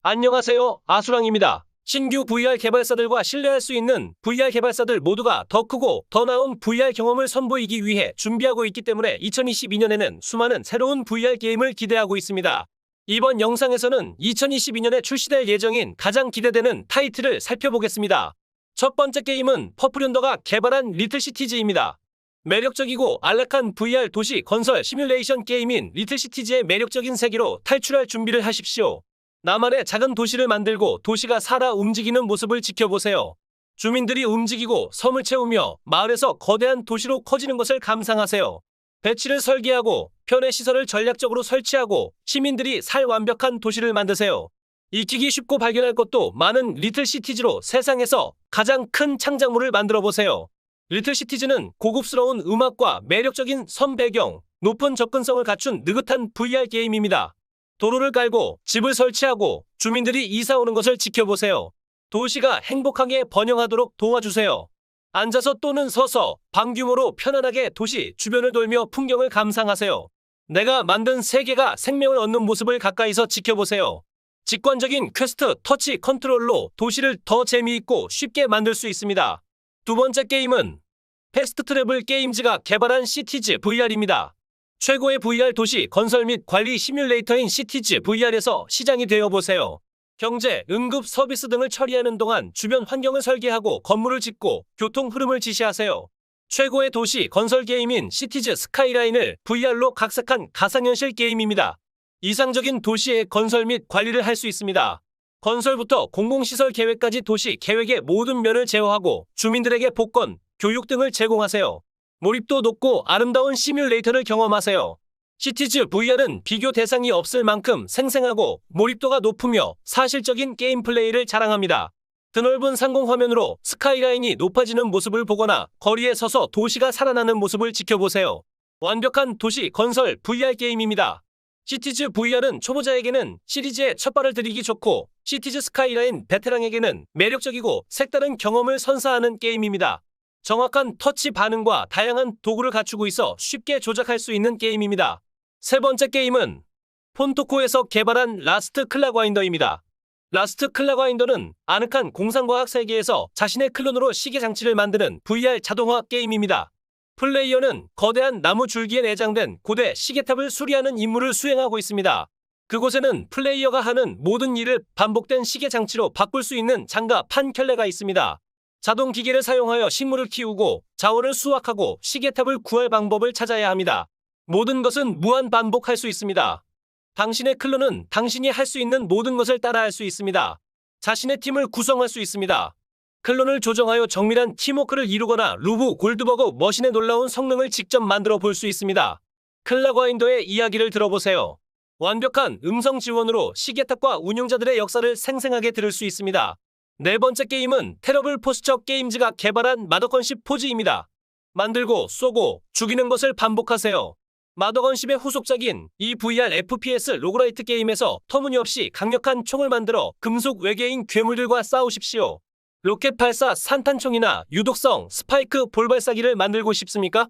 안녕하세요, 아수랑입니다. 신규 VR 개발사들과 신뢰할 수 있는 VR 개발사들 모두가 더 크고 더 나은 VR 경험을 선보이기 위해 준비하고 있기 때문에 2022년에는 수많은 새로운 VR 게임을 기대하고 있습니다. 이번 영상에서는 2022년에 출시될 예정인 가장 기대되는 타이틀을 살펴보겠습니다. 첫 번째 게임은 퍼플윤더가 개발한 리틀시티즈입니다. 매력적이고 안락한 VR 도시 건설 시뮬레이션 게임인 리틀시티즈의 매력적인 세계로 탈출할 준비를 하십시오. 나만의 작은 도시를 만들고 도시가 살아 움직이는 모습을 지켜보세요. 주민들이 움직이고 섬을 채우며 마을에서 거대한 도시로 커지는 것을 감상하세요. 배치를 설계하고 편의시설을 전략적으로 설치하고 시민들이 살 완벽한 도시를 만드세요. 익히기 쉽고 발견할 것도 많은 리틀시티즈로 세상에서 가장 큰 창작물을 만들어보세요. 리틀시티즈는 고급스러운 음악과 매력적인 섬 배경, 높은 접근성을 갖춘 느긋한 VR 게임입니다. 도로를 깔고 집을 설치하고 주민들이 이사 오는 것을 지켜보세요. 도시가 행복하게 번영하도록 도와주세요. 앉아서 또는 서서 방규모로 편안하게 도시 주변을 돌며 풍경을 감상하세요. 내가 만든 세계가 생명을 얻는 모습을 가까이서 지켜보세요. 직관적인 퀘스트 터치 컨트롤로 도시를 더 재미있고 쉽게 만들 수 있습니다. 두 번째 게임은 패스트 트래블 게임즈가 개발한 시티즈 VR입니다. 최고의 VR 도시 건설 및 관리 시뮬레이터인 시티즈 VR에서 시장이 되어보세요. 경제, 응급 서비스 등을 처리하는 동안 주변 환경을 설계하고 건물을 짓고 교통 흐름을 지시하세요. 최고의 도시 건설 게임인 시티즈 스카이라인을 VR로 각색한 가상현실 게임입니다. 이상적인 도시의 건설 및 관리를 할 수 있습니다. 건설부터 공공시설 계획까지 도시 계획의 모든 면을 제어하고 주민들에게 복권, 교육 등을 제공하세요. 몰입도 높고 아름다운 시뮬레이터를 경험하세요. 시티즈 VR은 비교 대상이 없을 만큼 생생하고 몰입도가 높으며 사실적인 게임 플레이를 자랑합니다. 드넓은 상공화면으로 스카이라인이 높아지는 모습을 보거나 거리에 서서 도시가 살아나는 모습을 지켜보세요. 완벽한 도시 건설 VR 게임입니다. 시티즈 VR은 초보자에게는 시리즈에 첫발을 들이기 좋고 시티즈 스카이라인 베테랑에게는 매력적이고 색다른 경험을 선사하는 게임입니다. 정확한 터치 반응과 다양한 도구를 갖추고 있어 쉽게 조작할 수 있는 게임입니다. 세 번째 게임은 폰토코에서 개발한 라스트 클락와인더입니다. 라스트 클락와인더는 아늑한 공상과학 세계에서 자신의 클론으로 시계 장치를 만드는 VR 자동화 게임입니다. 플레이어는 거대한 나무 줄기에 내장된 고대 시계탑을 수리하는 임무를 수행하고 있습니다. 그곳에는 플레이어가 하는 모든 일을 반복된 시계 장치로 바꿀 수 있는 장갑 한 켤레가 있습니다. 자동 기계를 사용하여 식물을 키우고 자원을 수확하고 시계탑을 구할 방법을 찾아야 합니다. 모든 것은 무한 반복할 수 있습니다. 당신의 클론은 당신이 할 수 있는 모든 것을 따라할 수 있습니다. 자신의 팀을 구성할 수 있습니다. 클론을 조정하여 정밀한 팀워크를 이루거나 루브 골드버거 머신의 놀라운 성능을 직접 만들어 볼 수 있습니다. 클락와인더의 이야기를 들어보세요. 완벽한 음성 지원으로 시계탑과 운영자들의 역사를 생생하게 들을 수 있습니다. 네 번째 게임은 테러블 포스처 게임즈가 개발한 마더건십 포즈입니다. 만들고 쏘고 죽이는 것을 반복하세요. 마더건십의 후속작인 이 VR FPS 로그라이트 게임에서 터무니없이 강력한 총을 만들어 금속 외계인 괴물들과 싸우십시오. 로켓 발사 산탄총이나 유독성 스파이크 볼발사기를 만들고 싶습니까?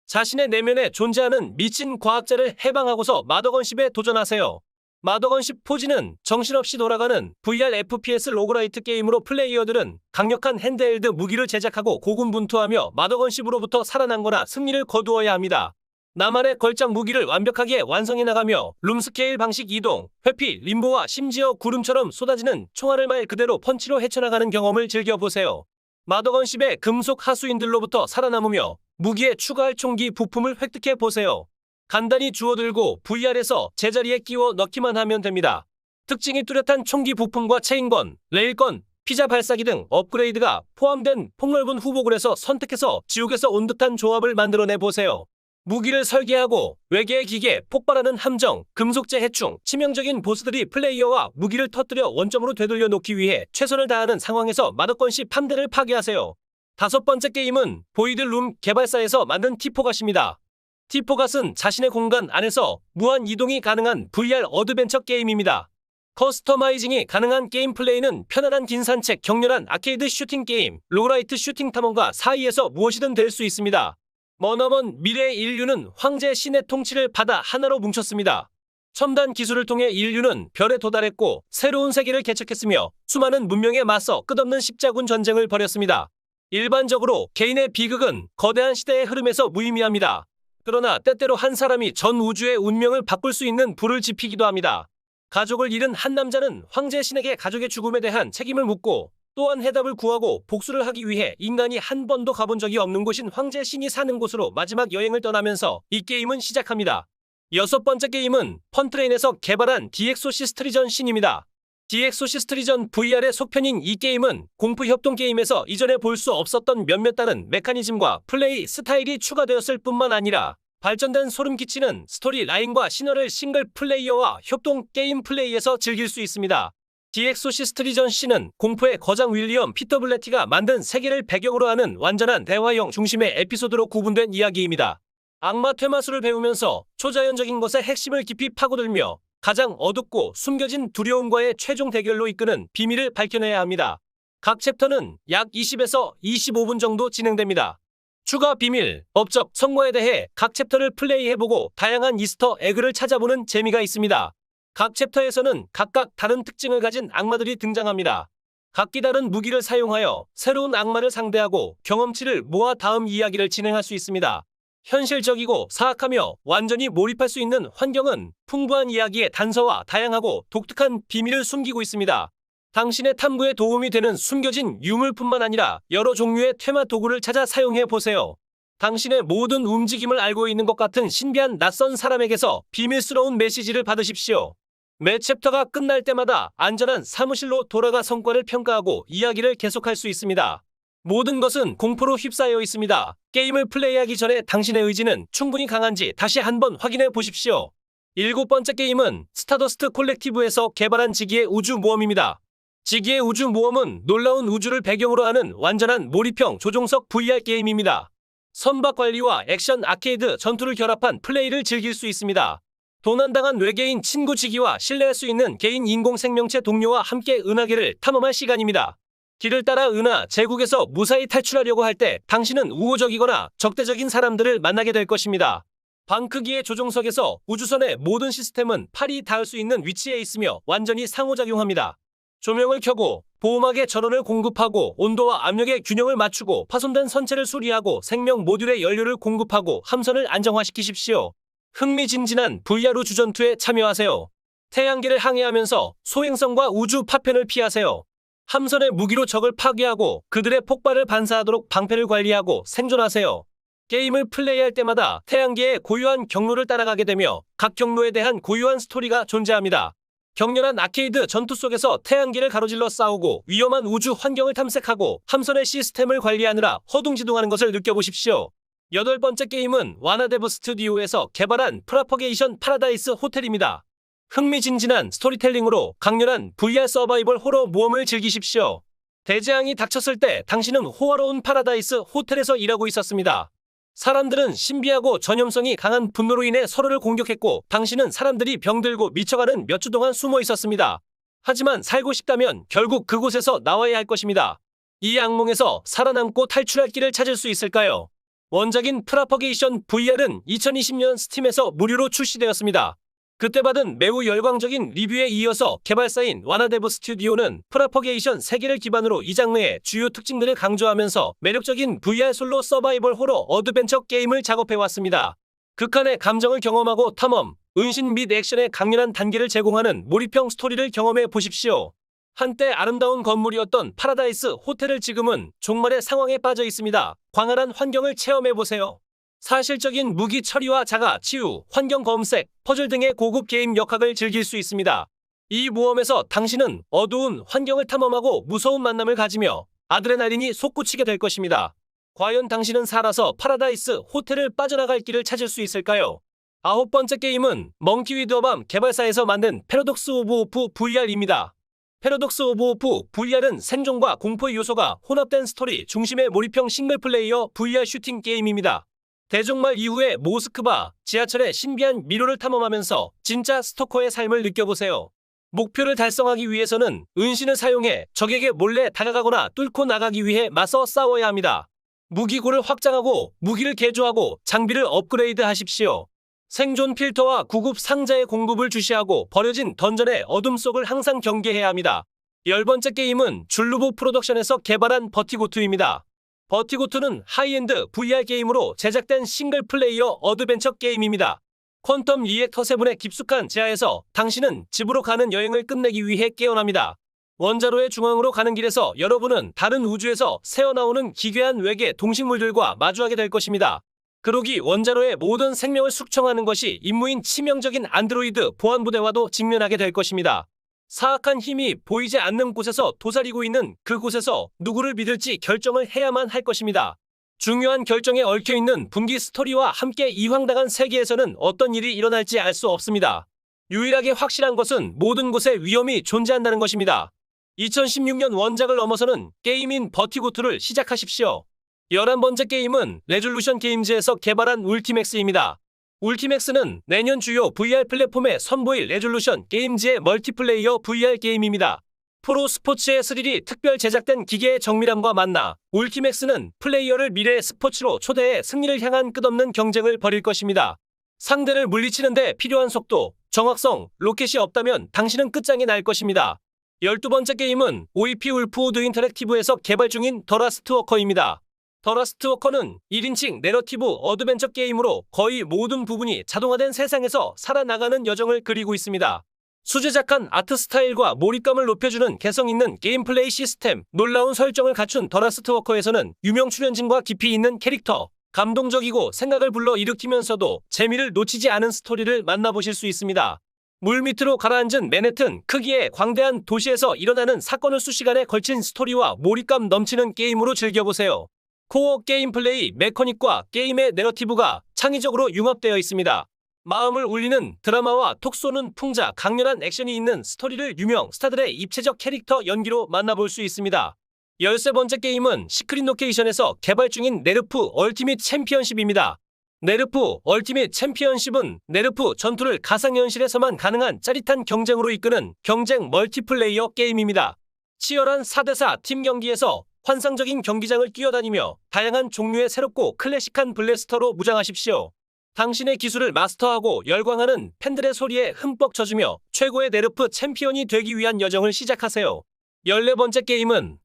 자신의 내면에 존재하는 미친 과학자를 해방하고서 마더건십에 도전하세요. 마더건십 포지는 정신없이 돌아가는 VR FPS 로그라이트 게임으로 플레이어들은 강력한 핸드헬드 무기를 제작하고 고군분투하며 마더건십으로부터 살아남거나 승리를 거두어야 합니다. 나만의 걸작 무기를 완벽하게 완성해 나가며 룸스케일 방식 이동, 회피, 림보와 심지어 구름처럼 쏟아지는 총알을 말 그대로 펀치로 헤쳐나가는 경험을 즐겨보세요. 마더건십의 금속 하수인들로부터 살아남으며 무기에 추가할 총기 부품을 획득해보세요. 간단히 주워들고 VR에서 제자리에 끼워 넣기만 하면 됩니다. 특징이 뚜렷한 총기 부품과 체인건, 레일건, 피자 발사기 등 업그레이드가 포함된 폭넓은 후보글에서 선택해서 지옥에서 온 듯한 조합을 만들어내보세요. 무기를 설계하고 외계의 기계, 폭발하는 함정, 금속재 해충, 치명적인 보스들이 플레이어와 무기를 터뜨려 원점으로 되돌려 놓기 위해 최선을 다하는 상황에서 마더건십 함대를 파괴하세요. 다섯 번째 게임은 보이드룸 개발사에서 만든 티포갓입니다. 티포갓은 자신의 공간 안에서 무한 이동이 가능한 VR 어드벤처 게임입니다. 커스터마이징이 가능한 게임 플레이는 편안한 긴 산책, 격렬한 아케이드 슈팅 게임, 로그라이트 슈팅 탐험가 사이에서 무엇이든 될 수 있습니다. 머나먼 미래의 인류는 황제 신의 통치를 받아 하나로 뭉쳤습니다. 첨단 기술을 통해 인류는 별에 도달했고 새로운 세계를 개척했으며 수많은 문명에 맞서 끝없는 십자군 전쟁을 벌였습니다. 일반적으로 개인의 비극은 거대한 시대의 흐름에서 무의미합니다. 그러나 때때로 한 사람이 전 우주의 운명을 바꿀 수 있는 불을 지피기도 합니다. 가족을 잃은 한 남자는 황제 신에게 가족의 죽음에 대한 책임을 묻고 또한 해답을 구하고 복수를 하기 위해 인간이 한 번도 가본 적이 없는 곳인 황제 신이 사는 곳으로 마지막 여행을 떠나면서 이 게임은 시작합니다. 여섯 번째 게임은 펀트레인에서 개발한 디엑소시스트리전 신입니다. 디엑소시스트리전 VR의 속편인 이 게임은 공포 협동 게임에서 이전에 볼 수 없었던 몇몇 다른 메커니즘과 플레이 스타일이 추가되었을 뿐만 아니라 발전된 소름 끼치는 스토리 라인과 신화를 싱글 플레이어와 협동 게임 플레이에서 즐길 수 있습니다. 디엑소시스트리전 C는 공포의 거장 윌리엄 피터 블래티가 만든 세계를 배경으로 하는 완전한 대화형 중심의 에피소드로 구분된 이야기입니다. 악마 퇴마술을 배우면서 초자연적인 것의 핵심을 깊이 파고들며 가장 어둡고 숨겨진 두려움과의 최종 대결로 이끄는 비밀을 밝혀내야 합니다. 각 챕터는 약 20에서 25분 정도 진행됩니다. 추가 비밀, 업적, 성과에 대해 각 챕터를 플레이해보고 다양한 이스터 에그를 찾아보는 재미가 있습니다. 각 챕터에서는 각각 다른 특징을 가진 악마들이 등장합니다. 각기 다른 무기를 사용하여 새로운 악마를 상대하고 경험치를 모아 다음 이야기를 진행할 수 있습니다. 현실적이고 사악하며 완전히 몰입할 수 있는 환경은 풍부한 이야기의 단서와 다양하고 독특한 비밀을 숨기고 있습니다. 당신의 탐구에 도움이 되는 숨겨진 유물뿐만 아니라 여러 종류의 퇴마 도구를 찾아 사용해 보세요. 당신의 모든 움직임을 알고 있는 것 같은 신비한 낯선 사람에게서 비밀스러운 메시지를 받으십시오. 매 챕터가 끝날 때마다 안전한 사무실로 돌아가 성과를 평가하고 이야기를 계속할 수 있습니다. 모든 것은 공포로 휩싸여 있습니다. 게임을 플레이하기 전에 당신의 의지는 충분히 강한지 다시 한번 확인해 보십시오. 일곱 번째 게임은 스타더스트 콜렉티브에서 개발한 지기의 우주 모험입니다. 지기의 우주 모험은 놀라운 우주를 배경으로 하는 완전한 몰입형 조종석 VR 게임입니다. 선박 관리와 액션 아케이드 전투를 결합한 플레이를 즐길 수 있습니다. 도난당한 외계인 친구 지기와 신뢰할 수 있는 개인 인공생명체 동료와 함께 은하계를 탐험할 시간입니다. 길을 따라 은하 제국에서 무사히 탈출하려고 할 때 당신은 우호적이거나 적대적인 사람들을 만나게 될 것입니다. 방 크기의 조종석에서 우주선의 모든 시스템은 팔이 닿을 수 있는 위치에 있으며 완전히 상호작용합니다. 조명을 켜고 보호막의 전원을 공급하고 온도와 압력의 균형을 맞추고 파손된 선체를 수리하고 생명 모듈의 연료를 공급하고 함선을 안정화시키십시오. 흥미진진한 VR 우주 전투에 참여하세요. 태양계를 항해하면서 소행성과 우주 파편을 피하세요. 함선의 무기로 적을 파괴하고 그들의 폭발을 반사하도록 방패를 관리하고 생존하세요. 게임을 플레이할 때마다 태양계의 고유한 경로를 따라가게 되며 각 경로에 대한 고유한 스토리가 존재합니다. 격렬한 아케이드 전투 속에서 태양계를 가로질러 싸우고 위험한 우주 환경을 탐색하고 함선의 시스템을 관리하느라 허둥지둥하는 것을 느껴보십시오. 여덟 번째 게임은 와나데브 스튜디오에서 개발한 프라퍼게이션 파라다이스 호텔입니다. 흥미진진한 스토리텔링으로 강렬한 VR 서바이벌 호러 모험을 즐기십시오. 대재앙이 닥쳤을 때 당신은 호화로운 파라다이스 호텔에서 일하고 있었습니다. 사람들은 신비하고 전염성이 강한 분노로 인해 서로를 공격했고 당신은 사람들이 병들고 미쳐가는 몇 주 동안 숨어 있었습니다. 하지만 살고 싶다면 결국 그곳에서 나와야 할 것입니다. 이 악몽에서 살아남고 탈출할 길을 찾을 수 있을까요? 원작인 프라퍼게이션 VR은 2020년 스팀에서 무료로 출시되었습니다. 그때 받은 매우 열광적인 리뷰에 이어서 개발사인 와나데브 스튜디오는 프라퍼게이션 세계를 기반으로 이 장르의 주요 특징들을 강조하면서 매력적인 VR 솔로 서바이벌 호러 어드벤처 게임을 작업해왔습니다. 극한의 감정을 경험하고 탐험, 은신 및 액션의 강렬한 단계를 제공하는 몰입형 스토리를 경험해 보십시오. 한때 아름다운 건물이었던 파라다이스 호텔을 지금은 종말의 상황에 빠져 있습니다. 광활한 환경을 체험해보세요. 사실적인 무기 처리와 자가 치유, 환경 검색, 퍼즐 등의 고급 게임 역학을 즐길 수 있습니다. 이 모험에서 당신은 어두운 환경을 탐험하고 무서운 만남을 가지며 아드레날린이 솟구치게 될 것입니다. 과연 당신은 살아서 파라다이스 호텔을 빠져나갈 길을 찾을 수 있을까요? 아홉 번째 게임은 멍키 위드 어밤 개발사에서 만든 패러독스 오브 오프 VR입니다. 패러독스 오브 오프 VR은 생존과 공포 요소가 혼합된 스토리 중심의 몰입형 싱글플레이어 VR 슈팅 게임입니다. 대종말 이후의 모스크바, 지하철의 신비한 미로를 탐험하면서 진짜 스토커의 삶을 느껴보세요. 목표를 달성하기 위해서는 은신을 사용해 적에게 몰래 다가가거나 뚫고 나가기 위해 맞서 싸워야 합니다. 무기고를 확장하고 무기를 개조하고 장비를 업그레이드 하십시오. 생존 필터와 구급 상자의 공급을 주시하고 버려진 던전의 어둠 속을 항상 경계해야 합니다. 10번째 게임은 줄루보 프로덕션에서 개발한 버티고투입니다. 버티고투는 하이엔드 VR 게임으로 제작된 싱글 플레이어 어드벤처 게임입니다. 퀀텀 리액터 7의 깊숙한 지하에서 당신은 집으로 가는 여행을 끝내기 위해 깨어납니다. 원자로의 중앙으로 가는 길에서 여러분은 다른 우주에서 새어나오는 기괴한 외계 동식물들과 마주하게 될 것입니다. 그러기 원자로의 모든 생명을 숙청하는 것이 임무인 치명적인 안드로이드 보안부대와도 직면하게 될 것입니다. 사악한 힘이 보이지 않는 곳에서 도사리고 있는 그곳에서 누구를 믿을지 결정을 해야만 할 것입니다. 중요한 결정에 얽혀있는 분기 스토리와 함께 이황당한 세계에서는 어떤 일이 일어날지 알 수 없습니다. 유일하게 확실한 것은 모든 곳에 위험이 존재한다는 것입니다. 2016년 원작을 넘어서는 게임인 버티고투를 시작하십시오. 11번째 게임은 레졸루션 게임즈에서 개발한 울티맥스입니다. 울티맥스는 내년 주요 VR 플랫폼에 선보일 레졸루션 게임즈의 멀티플레이어 VR 게임입니다. 프로 스포츠의 스릴이 특별 제작된 기계의 정밀함과 만나 울티맥스는 플레이어를 미래의 스포츠로 초대해 승리를 향한 끝없는 경쟁을 벌일 것입니다. 상대를 물리치는 데 필요한 속도, 정확성, 로켓이 없다면 당신은 끝장이 날 것입니다. 12번째 게임은 OEP 울프우드 인터랙티브에서 개발 중인 더 라스트 워커입니다. 더 라스트 워커는 1인칭 내러티브 어드벤처 게임으로 거의 모든 부분이 자동화된 세상에서 살아나가는 여정을 그리고 있습니다. 수제작한 아트 스타일과 몰입감을 높여주는 개성 있는 게임 플레이 시스템, 놀라운 설정을 갖춘 더 라스트 워커에서는 유명 출연진과 깊이 있는 캐릭터, 감동적이고 생각을 불러일으키면서도 재미를 놓치지 않은 스토리를 만나보실 수 있습니다. 물밑으로 가라앉은 맨해튼 크기의 광대한 도시에서 일어나는 사건을 수시간에 걸친 스토리와 몰입감 넘치는 게임으로 즐겨보세요. 코어 게임 플레이 메커닉과 게임의 내러티브가 창의적으로 융합되어 있습니다. 마음을 울리는 드라마와 톡 쏘는 풍자, 강렬한 액션이 있는 스토리를 유명 스타들의 입체적 캐릭터 연기로 만나볼 수 있습니다. 13번째 게임은 시크릿 로케이션에서 개발 중인 네르프 얼티밋 챔피언십입니다. 네르프 얼티밋 챔피언십은 네르프 전투를 가상현실에서만 가능한 짜릿한 경쟁으로 이끄는 경쟁 멀티플레이어 게임입니다. 치열한 4대4 팀 경기에서 환상적인 경기장을 뛰어다니며 다양한 종류의 새롭고 클래식한 블래스터로 무장하십시오. 당신의 기술을 마스터하고 열광하는 팬들의 소리에 흠뻑 젖으며 최고의 네르프 챔피언이 되기 위한 여정을 시작하세요. 14번째 게임은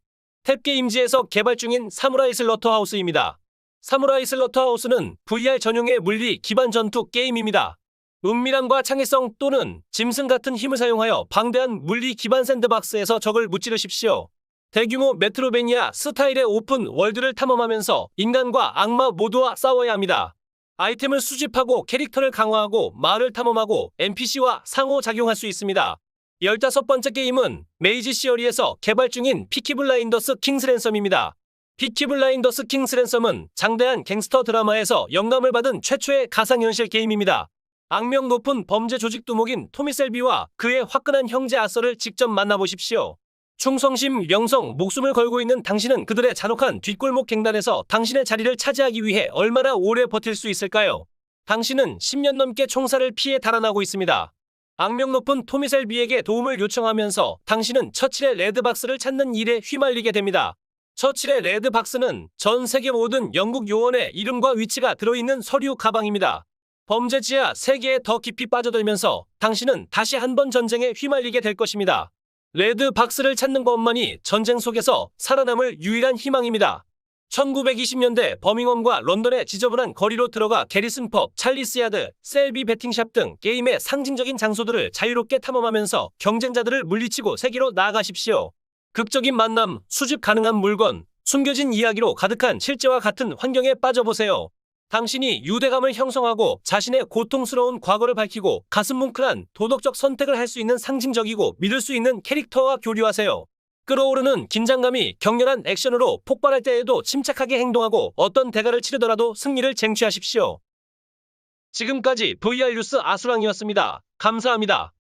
탭게임즈에서 개발 중인 사무라이 슬러터하우스입니다. 사무라이 슬러터하우스는 VR 전용의 물리 기반 전투 게임입니다. 은밀함과 창의성 또는 짐승 같은 힘을 사용하여 방대한 물리 기반 샌드박스에서 적을 무찌르십시오. 대규모 메트로베니아 스타일의 오픈 월드를 탐험하면서 인간과 악마 모두와 싸워야 합니다. 아이템을 수집하고 캐릭터를 강화하고 마을을 탐험하고 NPC와 상호작용할 수 있습니다. 15번째 게임은 메이지 시어리에서 개발 중인 피키 블라인더스 킹스 랜섬입니다. 피키 블라인더스 킹스 랜섬은 장대한 갱스터 드라마에서 영감을 받은 최초의 가상현실 게임입니다. 악명 높은 범죄 조직 두목인 토미 셀비와 그의 화끈한 형제 아서를 직접 만나보십시오. 충성심, 명성, 목숨을 걸고 있는 당신은 그들의 잔혹한 뒷골목 갱단에서 당신의 자리를 차지하기 위해 얼마나 오래 버틸 수 있을까요? 당신은 10년 넘게 총살을 피해 달아나고 있습니다. 악명 높은 토미 셀비에게 도움을 요청하면서 당신은 처칠의 레드박스를 찾는 일에 휘말리게 됩니다. 처칠의 레드박스는 전 세계 모든 영국 요원의 이름과 위치가 들어있는 서류 가방입니다. 범죄 지하 세계에 더 깊이 빠져들면서 당신은 다시 한번 전쟁에 휘말리게 될 것입니다. 레드박스를 찾는 것만이 전쟁 속에서 살아남을 유일한 희망입니다. 1920년대 버밍엄과 런던의 지저분한 거리로 들어가 게리슨 펍, 찰리스 야드, 셀비 베팅샵 등 게임의 상징적인 장소들을 자유롭게 탐험하면서 경쟁자들을 물리치고 세계로 나아가십시오. 극적인 만남, 수집 가능한 물건, 숨겨진 이야기로 가득한 실제와 같은 환경에 빠져보세요. 당신이 유대감을 형성하고 자신의 고통스러운 과거를 밝히고 가슴 뭉클한 도덕적 선택을 할 수 있는 상징적이고 믿을 수 있는 캐릭터와 교류하세요. 끌어오르는 긴장감이 격렬한 액션으로 폭발할 때에도 침착하게 행동하고 어떤 대가를 치르더라도 승리를 쟁취하십시오. 지금까지 VR 뉴스 아수랑이었습니다. 감사합니다.